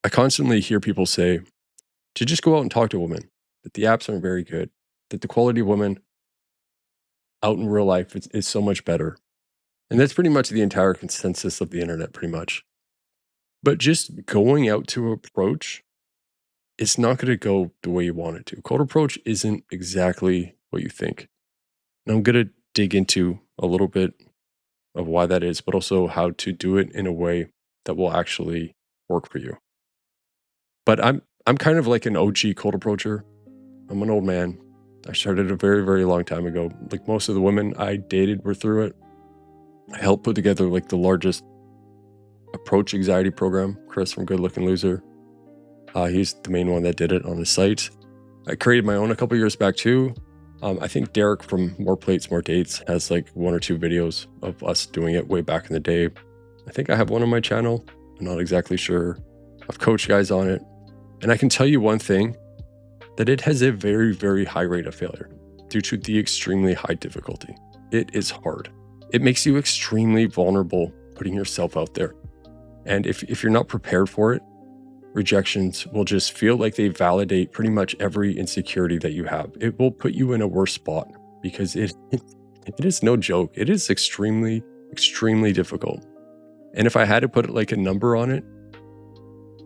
I constantly hear people say to just go out and talk to women, that the apps aren't very good, that the quality of women out in real life is so much better. And that's pretty much the entire consensus of the internet, pretty much. But just going out to approach, it's not going to go the way you want it to. Cold approach isn't exactly what you think. And I'm going to dig into a little bit of why that is, but also how to do it in a way that will actually work for you. But I'm kind of like an OG cold approacher. I'm an old man. I started a very, very long time ago. Like most of the women I dated were through it. I helped put together like the largest approach anxiety program. Chris from Good Looking Loser. He's the main one that did it on his site. I created my own a couple years back too. I think Derek from More Plates, More Dates has like 1 or 2 videos of us doing it way back in the day. I think I have one on my channel. I'm not exactly sure. I've coached guys on it. And I can tell you one thing, that it has a very, very high rate of failure due to the extremely high difficulty. It is hard. It makes you extremely vulnerable putting yourself out there. And if you're not prepared for it, rejections will just feel like they validate pretty much every insecurity that you have. It will put you in a worse spot because it is no joke. It is extremely, extremely difficult. And if I had to put like a number on it,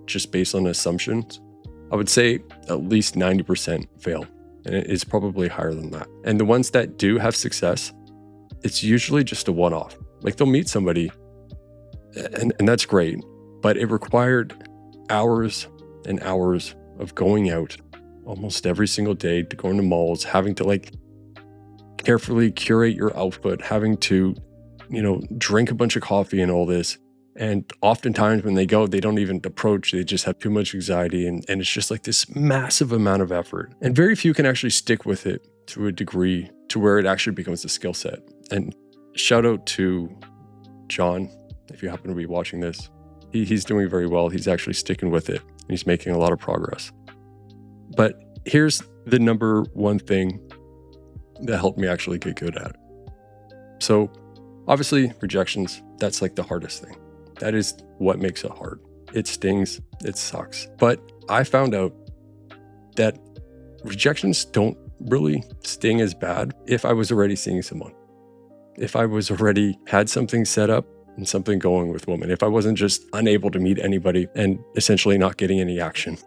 just based on assumptions, I would say at least 90% fail. And it is probably higher than that. And the ones that do have success, it's usually just a one-off. Like they'll meet somebody and that's great, but it required hours and hours of going out almost every single day, to going to malls, having to like carefully curate your outfit, having to, drink a bunch of coffee and all this. And oftentimes when they go, they don't even approach, they just have too much anxiety. And it's just like this massive amount of effort. And very few can actually stick with it to a degree to where it actually becomes a skill set. And shout out to John, if you happen to be watching this. He's doing very well. He's actually sticking with it. He's making a lot of progress. But here's the number one thing that helped me actually get good at it. So obviously rejections, that's like the hardest thing. That is what makes it hard. It stings, it sucks. But I found out that rejections don't really sting as bad if I was already seeing someone. If I was already had something set up and something going with women. If I wasn't just unable to meet anybody and essentially not getting any action,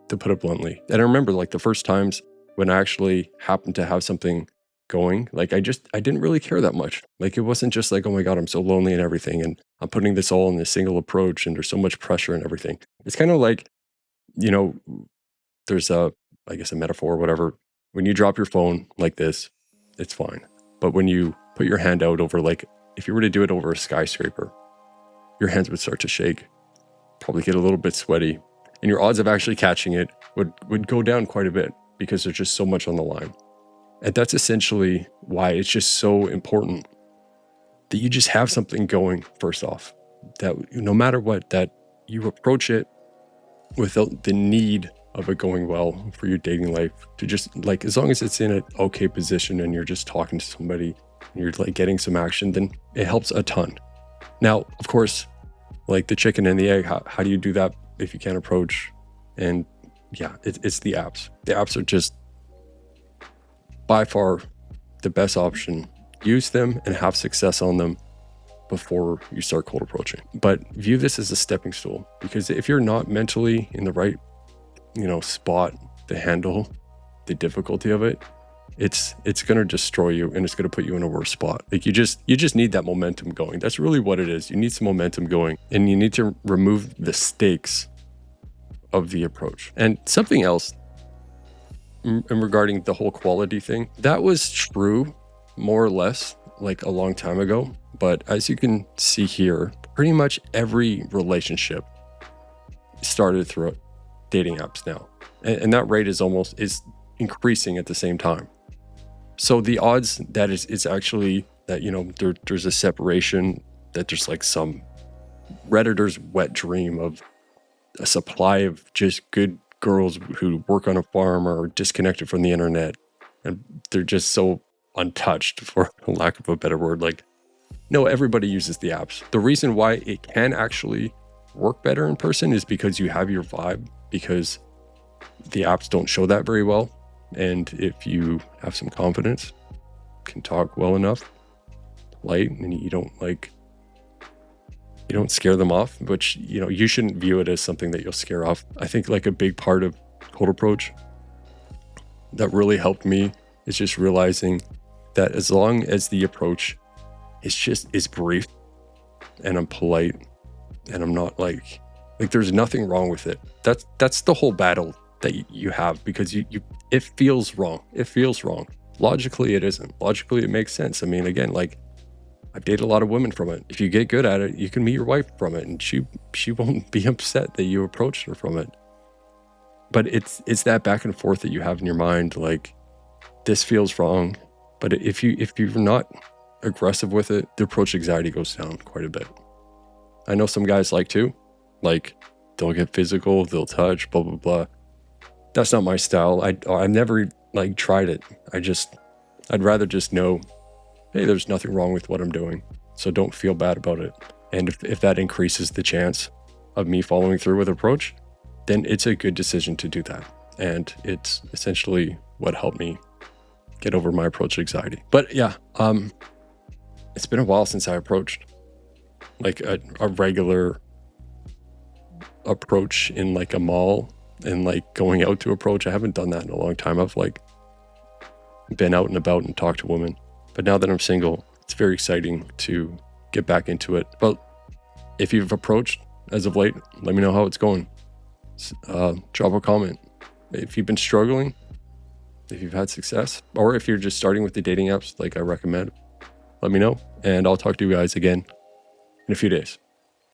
to put it bluntly. And I remember like the first times when I actually happened to have something going, like I didn't really care that much. Like it wasn't just like, oh my God, I'm so lonely and everything. And I'm putting this all in this single approach and there's so much pressure and everything. It's kind of like, there's I guess a metaphor or whatever. When you drop your phone like this, it's fine. But when you put your hand out over like, if you were to do it over a skyscraper, your hands would start to shake, probably get a little bit sweaty, and your odds of actually catching it would go down quite a bit because there's just so much on the line. And that's essentially why it's just so important that you just have something going first off, that no matter what, that you approach it without the need of it going well for your dating life, to just like, as long as it's in an okay position and you're just talking to somebody and you're like getting some action, then it helps a ton. Now, of course, like the chicken and the egg, how do you do that if you can't approach? And yeah, it's the apps. The apps are just by far the best option. Use them and have success on them before you start cold approaching. But view this as a stepping stool, because if you're not mentally in the right, spot to handle the difficulty of it, it's going to destroy you and it's going to put you in a worse spot. Like you just need that momentum going. That's really what it is. You need some momentum going and you need to remove the stakes of the approach. And something else regarding the whole quality thing, that was true more or less like a long time ago. But as you can see here, pretty much every relationship started through dating apps now. And that rate is increasing at the same time. So the odds that it's actually that, there's a separation, that there's like some Redditor's wet dream of a supply of just good girls who work on a farm or are disconnected from the internet, and they're just so untouched, for lack of a better word. Like, no, everybody uses the apps. The reason why it can actually work better in person is because you have your vibe, because the apps don't show that very well. And if you have some confidence, can talk well enough, light, and you don't scare them off, which, you shouldn't view it as something that you'll scare off. I think like a big part of cold approach that really helped me is just realizing that as long as the approach is brief and I'm polite and I'm not like there's nothing wrong with it. That's the whole battle that you have, because it feels wrong. It feels wrong. Logically, it isn't. Logically, it makes sense. I mean, again, like, I've dated a lot of women from it. If you get good at it, you can meet your wife from it, and she won't be upset that you approached her from it. But it's that back and forth that you have in your mind, like, this feels wrong. But if you're not aggressive with it, the approach anxiety goes down quite a bit. I know some guys like they'll get physical, they'll touch, blah blah blah. That's not my style. I've never like tried it. I'd rather just know, hey, there's nothing wrong with what I'm doing, so don't feel bad about it. And if that increases the chance of me following through with approach, then it's a good decision to do that. And it's essentially what helped me get over my approach anxiety. But yeah, it's been a while since I approached like a regular approach in like a mall and like going out to approach. I haven't done that in a long time. I've like been out and about and talked to women. But now that I'm single, it's very exciting to get back into it. But if you've approached as of late, let me know how it's going. Drop a comment. If you've been struggling, if you've had success, or if you're just starting with the dating apps like I recommend, let me know. And I'll talk to you guys again in a few days.